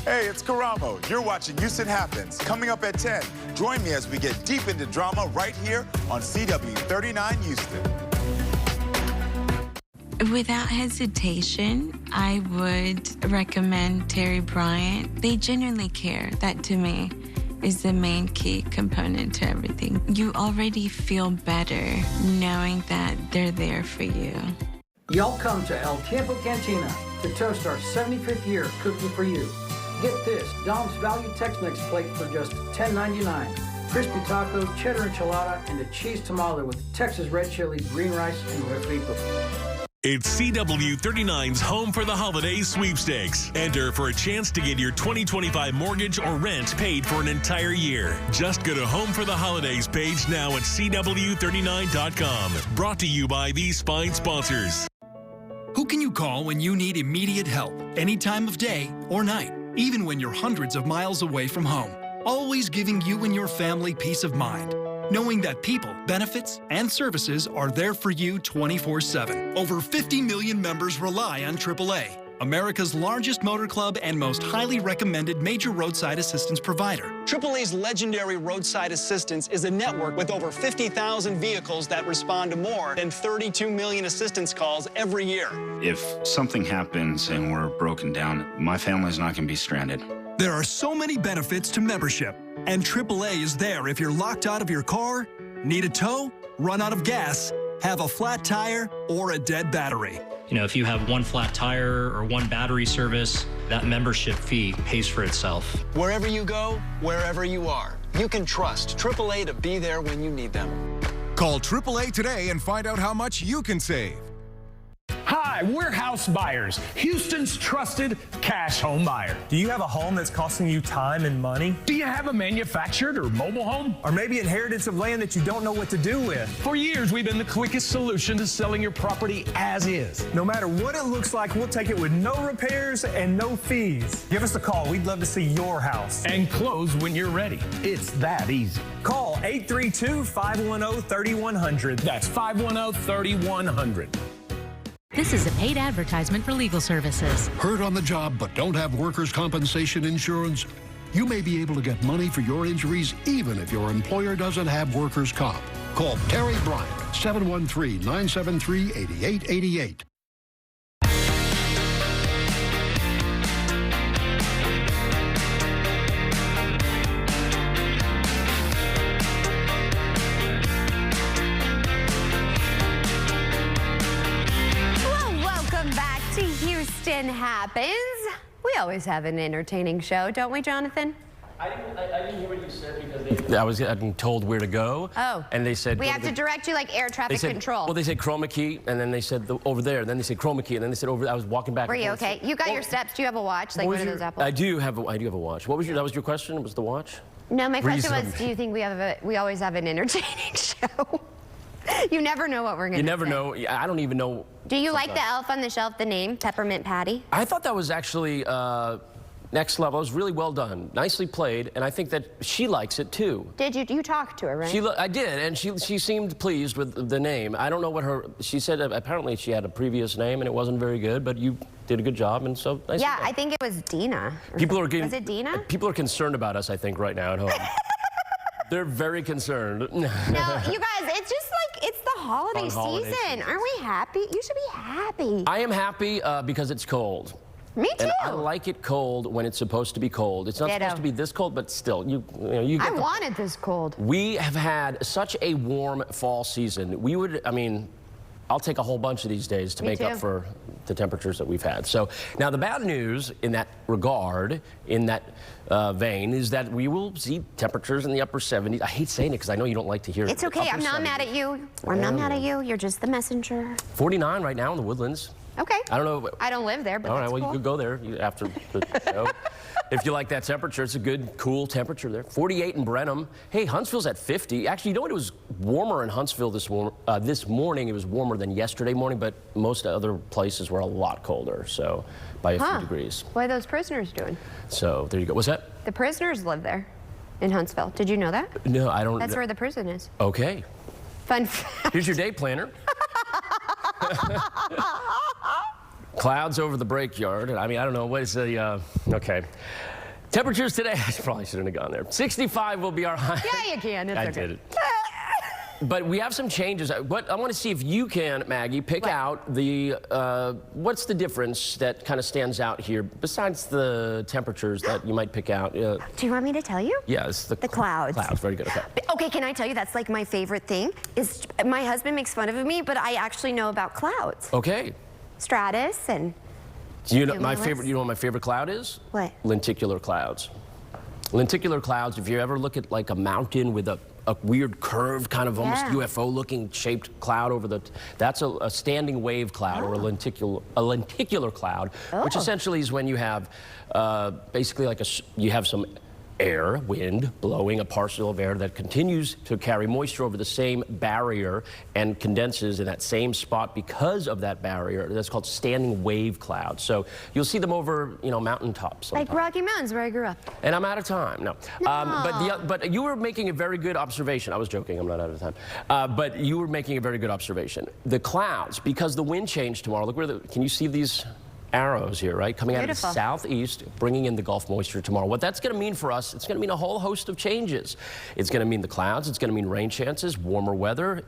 Hey, it's Karamo. You're watching Houston Happens. Coming up at 10, join me as we get deep into drama right here on CW39 Houston. Without hesitation, I would recommend Terry Bryant. They genuinely care. That, to me, is the main key component to everything. You already feel better knowing that they're there for you. Y'all come to El Tiempo Cantina to toast our 75th year cooking for you. Get this, Dom's Value Tex-Mex plate for just $10.99. Crispy taco, cheddar enchilada, and a cheese tamale with Texas red chili, green rice, and refrito. It's CW39's Home for the Holidays sweepstakes. Enter for a chance to get your 2025 mortgage or rent paid for an entire year. Just go to Home for the Holidays page now at CW39.com. Brought to you by these fine sponsors. Who can you call when you need immediate help, any time of day or night, even when you're hundreds of miles away from home? Always giving you and your family peace of mind, knowing that people, benefits, and services are there for you 24/7. Over 50 million members rely on AAA, America's largest motor club and most highly recommended major roadside assistance provider. AAA's legendary roadside assistance is a network with over 50,000 vehicles that respond to more than 32 million assistance calls every year. If something happens and we're broken down, my family's not going to be stranded. There are so many benefits to membership, and AAA is there if you're locked out of your car, need a tow, run out of gas, have a flat tire, or a dead battery. You know, if you have one flat tire or one battery service, that membership fee pays for itself. Wherever you go, wherever you are, you can trust AAA to be there when you need them. Call AAA today and find out how much you can save. Hi, we're House Buyers, Houston's trusted cash home buyer. Do you have a home that's costing you time and money? Do you have a manufactured or mobile home? Or maybe inheritance of land that you don't know what to do with? For years, we've been the quickest solution to selling your property as is. No matter what it looks like, we'll take it with no repairs and no fees. Give us a call. We'd love to see your house. And close when you're ready. It's that easy. Call 832-510-3100. That's 510-3100. This is a paid advertisement for legal services. Hurt on the job but don't have workers' compensation insurance? You may be able to get money for your injuries even if your employer doesn't have workers' comp. Call Terry Bryant, 713-973-8888. Houston Happens. We always have an entertaining show, don't we, Jonathan? I didn't hear what you said because I was getting told where to go. Oh. And they said... We have to direct you like air traffic control. Well, they said chroma key, and then they said over there. Then they said chroma key, and then they said over there. I was walking back. Were you okay? You got your steps. Do you have a watch? Like one of those Apple? I do have a watch. What was that was your question? Was the watch? No, my question was, do you think we always have an entertaining show? You never know what we're going to You never know. I don't even know. Do you like the elf on the shelf, the name, Peppermint Patty? I thought that was actually next level. It was really well done. Nicely played. And I think that she likes it, too. Did you? You talked to her, right? I did, and she seemed pleased with the name. I don't know what she said apparently she had a previous name, and it wasn't very good, but you did a good job, and so nice. Yeah, I think it was Dina. Was it Dina? People are concerned about us, I think, right now at home. They're very concerned. No, you guys, it's just like, it's the holiday season. Aren't we happy? You should be happy. I am happy because it's cold. Me too. And I like it cold when it's supposed to be cold. It's not Ditto. supposed to be this cold, but still, you get I the want it this cold. We have had such a warm fall season. I'll take a whole bunch of these days to make up for the temperatures that we've had. So now the bad news in that regard, in that vein, is that we will see temperatures in the upper 70s. I hate saying it because I know you don't like to hear it. It's okay. I'm not mad at you. I'm not mad at you. You're just the messenger. 49 right now in the Woodlands. Okay. I don't know. I don't live there, but all right, that's well, cool. you could go there after the show. If you like that temperature, it's a good, cool temperature there. 48 in Brenham. Hey, Huntsville's at 50. Actually, you know what? It was warmer in Huntsville this morning. It was warmer than yesterday morning, but most other places were a lot colder, so by a few degrees. What are those prisoners doing? So there you go. What's that? The prisoners live there in Huntsville. Did you know that? No, I don't. That's where the prison is. Okay. Fun fact. Here's your day planner. Clouds over the Brickyard. I mean, I don't know. What is the, okay. Temperatures today, I probably shouldn't have gone there. 65 will be our high. Yeah, you can. It's I okay. did it. But we have some changes. I want to see if you can, Maggie, pick out the, what's the difference that kind of stands out here, besides the temperatures that you might pick out? Do you want me to tell you? Yes. The clouds. Clouds, very good, okay. Okay, can I tell you that's like my favorite thing? Is my husband makes fun of me, but I actually know about clouds. Okay. Stratus and You know my favorite. You know what my favorite cloud is? What? Lenticular clouds. Lenticular clouds. If you ever look at like a mountain with a weird curved kind of almost UFO-looking shaped cloud over the, that's a standing wave cloud or a lenticular cloud, which essentially is when you have basically like you have some air, wind, blowing a parcel of air that continues to carry moisture over the same barrier and condenses in that same spot because of that barrier. That's called standing wave clouds. So you'll see them over, mountaintops. like Rocky Mountains where I grew up. And I'm out of time. No. But you were making a very good observation. I was joking. I'm not out of time. But you were making a very good observation. The clouds, because the wind changed tomorrow. Look where can you see these arrows here, right? Coming out of the southeast, bringing in the Gulf moisture tomorrow. What that's going to mean for us, it's going to mean a whole host of changes. It's going to mean the clouds, it's going to mean rain chances, warmer weather,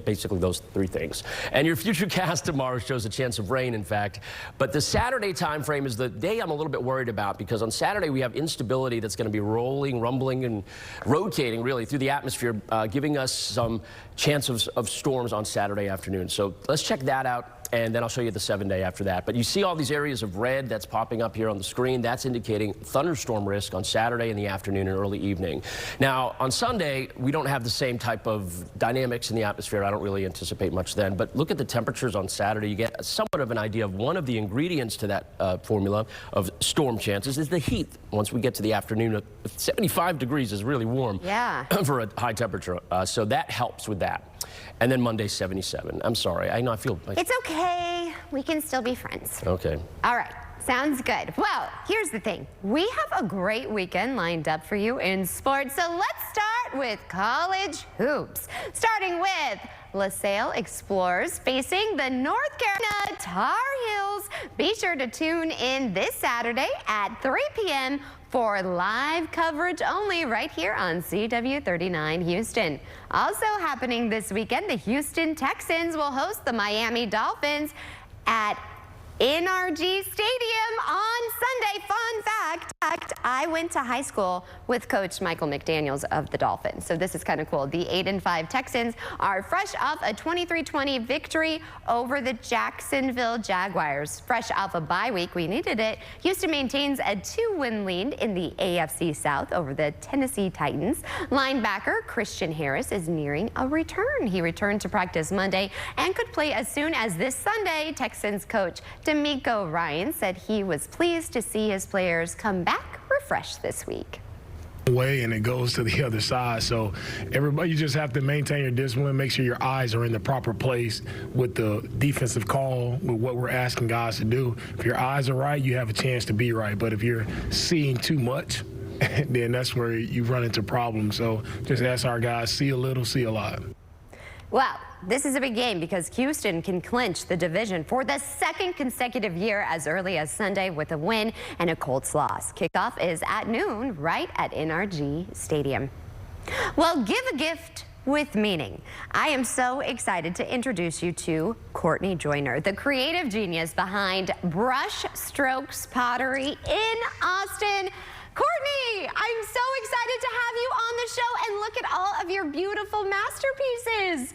basically those three things. And your futurecast tomorrow shows a chance of rain, in fact. But the Saturday time frame is the day I'm a little bit worried about, because on Saturday we have instability that's going to be rolling, rumbling, and rotating really through the atmosphere, giving us some chance of storms on Saturday afternoon. So let's check that out. And then I'll show you the 7-day after that. But you see all these areas of red that's popping up here on the screen. That's indicating thunderstorm risk on Saturday in the afternoon and early evening. Now, on Sunday, we don't have the same type of dynamics in the atmosphere. I don't really anticipate much then. But look at the temperatures on Saturday. You get somewhat of an idea of one of the ingredients to that formula of storm chances is the heat. Once we get to the afternoon, 75 degrees is really warm for a high temperature. So that helps with that. And then Monday, 77. I'm sorry. I know I feel like... It's okay. We can still be friends. Okay. All right. Sounds good. Well, here's the thing. We have a great weekend lined up for you in sports. So let's start with college hoops. Starting with LaSalle Explorers facing the North Carolina Tar Heels. Be sure to tune in this Saturday at 3 p.m. for live coverage only right here on CW39 Houston. Also happening this weekend, the Houston Texans will host the Miami Dolphins at NRG Stadium on Sunday. Fun fact, I went to high school with Coach Michael McDaniels of the Dolphins, so this is kind of cool. The 8-5 Texans are fresh off a 23-20 victory over the Jacksonville Jaguars. Fresh off a bye week, we needed it. Houston maintains a 2-win lead in the AFC South over the Tennessee Titans. Linebacker Christian Harris is nearing a return. He returned to practice Monday and could play as soon as this Sunday. Texans coach D'Amico Ryan said he was pleased to see his players come back refreshed this week. Way and it goes to the other side, so everybody, you just have to maintain your discipline, make sure your eyes are in the proper place with the defensive call, with what we're asking guys to do. If your eyes are right, you have a chance to be right, but if you're seeing too much, then that's where you run into problems. So just ask our guys, see a little, see a lot. Well, this is a big game because Houston can clinch the division for the second consecutive year as early as Sunday with a win and a Colts loss. Kickoff is at noon right at NRG Stadium. Well, give a gift with meaning. I am so excited to introduce you to Courtney Joyner, the creative genius behind Brush Strokes Pottery in Austin. Courtney, I'm so excited to have you on the show, and look at all of your beautiful masterpieces.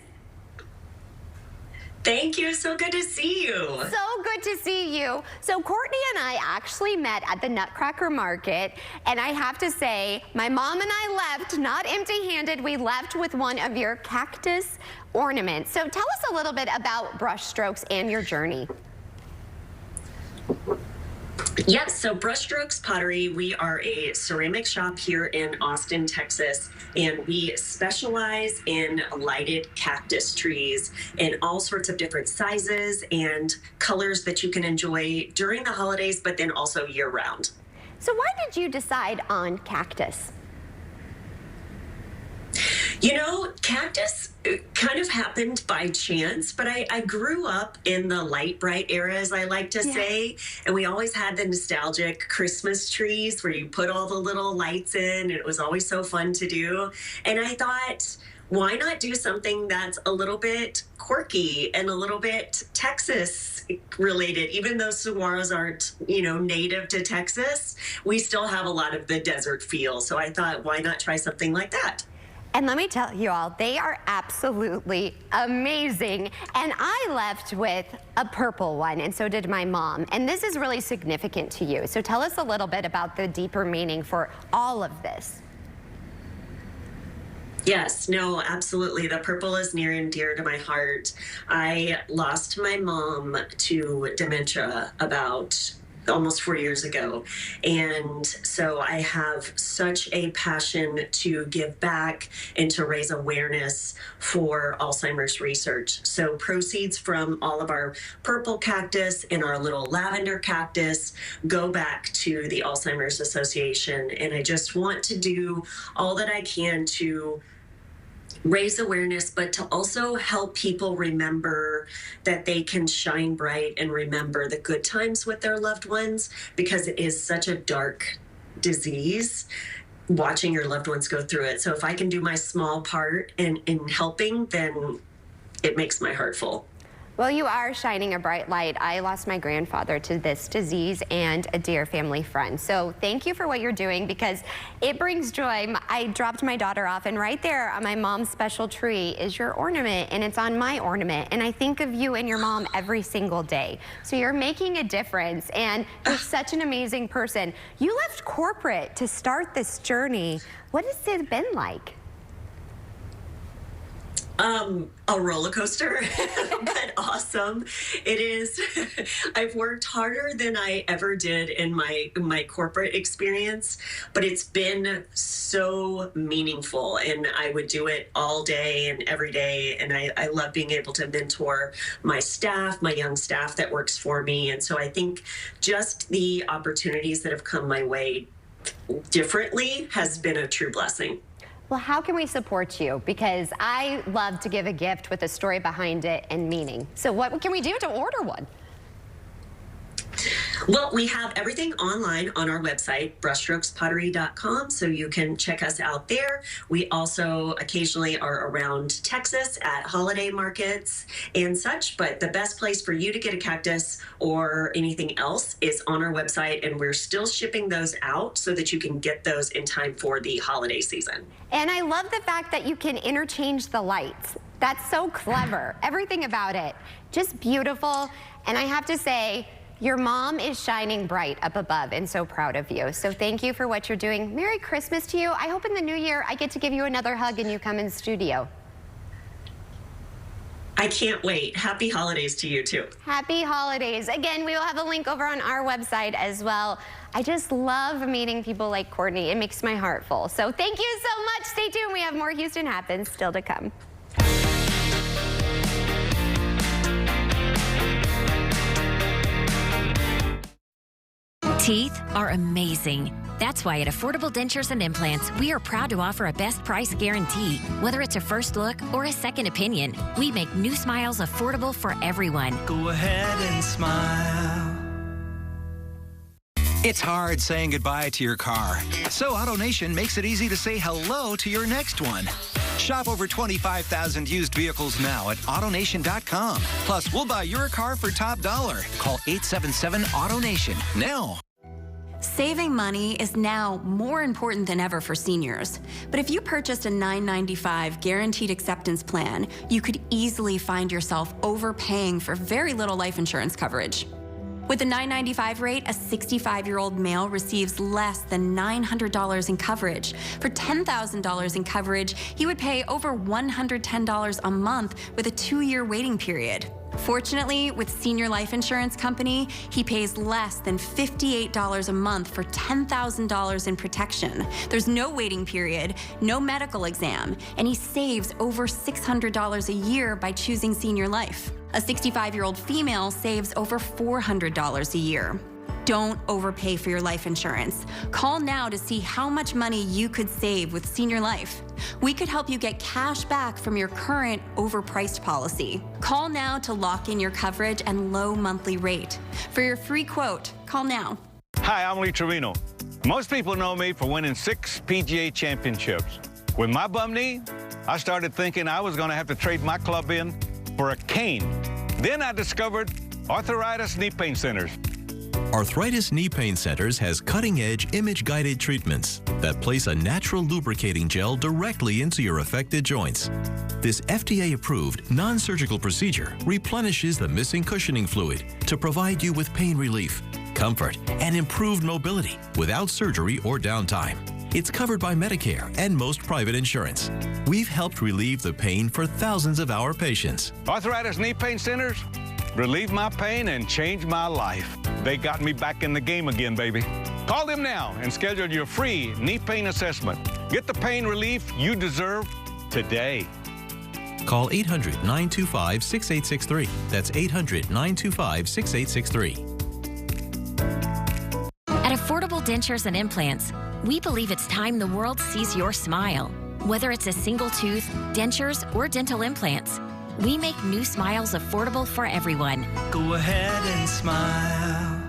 Thank you. So good to see you. So good to see you. So Courtney and I actually met at the Nutcracker Market, and I have to say, my mom and I left not empty-handed. We left with one of your cactus ornaments. So tell us a little bit about Brush Strokes and your journey. Yes, so Brush Strokes Pottery, we are a ceramic shop here in Austin, Texas, and we specialize in lighted cactus trees in all sorts of different sizes and colors that you can enjoy during the holidays, but then also year-round. So why did you decide on cactus? You know, cactus kind of happened by chance, but I grew up in the light, bright era, as I like to say, and we always had the nostalgic Christmas trees where you put all the little lights in, and it was always so fun to do. And I thought, why not do something that's a little bit quirky and a little bit Texas related? Even though saguaros aren't, you know, native to Texas, we still have a lot of the desert feel. So I thought, why not try something like that? And let me tell you all, they are absolutely amazing. And I left with a purple one, and so did my mom. And this is really significant to you. So tell us a little bit about the deeper meaning for all of this. Yes, no, absolutely. The purple is near and dear to my heart. I lost my mom to dementia about almost 4 years ago. And so I have such a passion to give back and to raise awareness for Alzheimer's research. So proceeds from all of our purple cactus and our little lavender cactus go back to the Alzheimer's Association. And I just want to do all that I can to raise awareness, but to also help people remember that they can shine bright and remember the good times with their loved ones, because it is such a dark disease, watching your loved ones go through it. So if I can do my small part in helping, then it makes my heart full. Well, you are shining a bright light. I lost my grandfather to this disease and a dear family friend. So thank you for what you're doing, because it brings joy. I dropped my daughter off, and right there on my mom's special tree is your ornament, and it's on my ornament. And I think of you and your mom every single day. So you're making a difference, and you're such an amazing person. You left corporate to start this journey. What has it been like? A roller coaster, but awesome. It is. I've worked harder than I ever did in my corporate experience, but it's been so meaningful, and I would do it all day and every day. And I love being able to mentor my staff, my young staff that works for me. And so I think just the opportunities that have come my way differently has been a true blessing. Well, how can we support you? Because I love to give a gift with a story behind it and meaning. So what can we do to order one? Well, we have everything online on our website, brushstrokespottery.com, so you can check us out there. We also occasionally are around Texas at holiday markets and such, but the best place for you to get a cactus or anything else is on our website, and we're still shipping those out so that you can get those in time for the holiday season. And I love the fact that you can interchange the lights. That's so clever. Everything about it, just beautiful. And I have to say, your mom is shining bright up above, and so proud of you. So thank you for what you're doing. Merry Christmas to you. I hope in the new year I get to give you another hug and you come in studio. I can't wait. Happy holidays to you too. Happy holidays. Again, we will have a link over on our website as well. I just love meeting people like Courtney. It makes my heart full. So thank you so much. Stay tuned. We have more Houston Happens still to come. Teeth are amazing. That's why at Affordable Dentures and Implants, we are proud to offer a best price guarantee. Whether it's a first look or a second opinion, we make new smiles affordable for everyone. Go ahead and smile. It's hard saying goodbye to your car. So AutoNation makes it easy to say hello to your next one. Shop over 25,000 used vehicles now at AutoNation.com. Plus, we'll buy your car for top dollar. Call 877-AutoNation now. Saving money is now more important than ever for seniors. But if you purchased a $9.95 guaranteed acceptance plan, you could easily find yourself overpaying for very little life insurance coverage. With the $9.95 rate, a 65-year-old male receives less than $900 in coverage. For $10,000 in coverage, he would pay over $110 a month with a 2-year waiting period. Fortunately, with Senior Life Insurance Company, he pays less than $58 a month for $10,000 in protection. There's no waiting period, no medical exam, and he saves over $600 a year by choosing Senior Life. A 65-year-old female saves over $400 a year. Don't overpay for your life insurance. Call now to see how much money you could save with Senior Life. We could help you get cash back from your current overpriced policy. Call now to lock in your coverage and low monthly rate. For your free quote, call now. Hi, I'm Lee Trevino. Most people know me for winning 6 PGA championships. With my bum knee, I started thinking I was going to have to trade my club in for a cane. Then I discovered Arthritis Knee Pain Centers. Arthritis Knee Pain Centers has cutting-edge image-guided treatments that place a natural lubricating gel directly into your affected joints. This FDA-approved, non-surgical procedure replenishes the missing cushioning fluid to provide you with pain relief, comfort, and improved mobility without surgery or downtime. It's covered by Medicare and most private insurance. We've helped relieve the pain for thousands of our patients. Arthritis Knee Pain Centers relieve my pain and change my life. They got me back in the game again, baby. Call them now and schedule your free knee pain assessment. Get the pain relief you deserve today. Call 800-925-6863. That's 800-925-6863. At Affordable Dentures and Implants, we believe it's time the world sees your smile. Whether it's a single tooth, dentures, or dental implants, we make new smiles affordable for everyone. Go ahead and smile.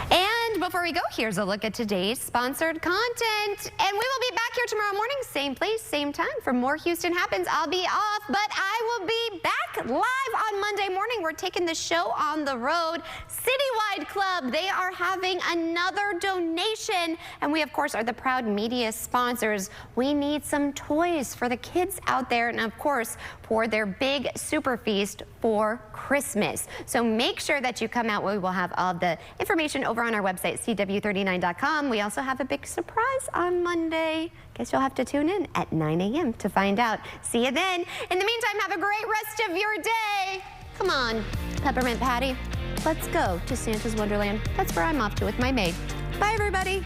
And before we go, here's a look at today's sponsored content. And we will be back here tomorrow morning, same place, same time, for more Houston Happens. I'll be off, but I will be back live on Monday morning. We're taking the show on the road. Citywide Club, they are having another donation. And we, of course, are the proud media sponsors. We need some toys for the kids out there. And, of course, for their big super feast for Christmas. So make sure that you come out. We will have all of the information over on our website, CW39.com. We also have a big surprise on Monday. Guess you'll have to tune in at 9 a.m. to find out. See you then. In the meantime, have a great rest of your day. Come on, Peppermint Patty. Let's go to Santa's Wonderland. That's where I'm off to with my maid. Bye, everybody.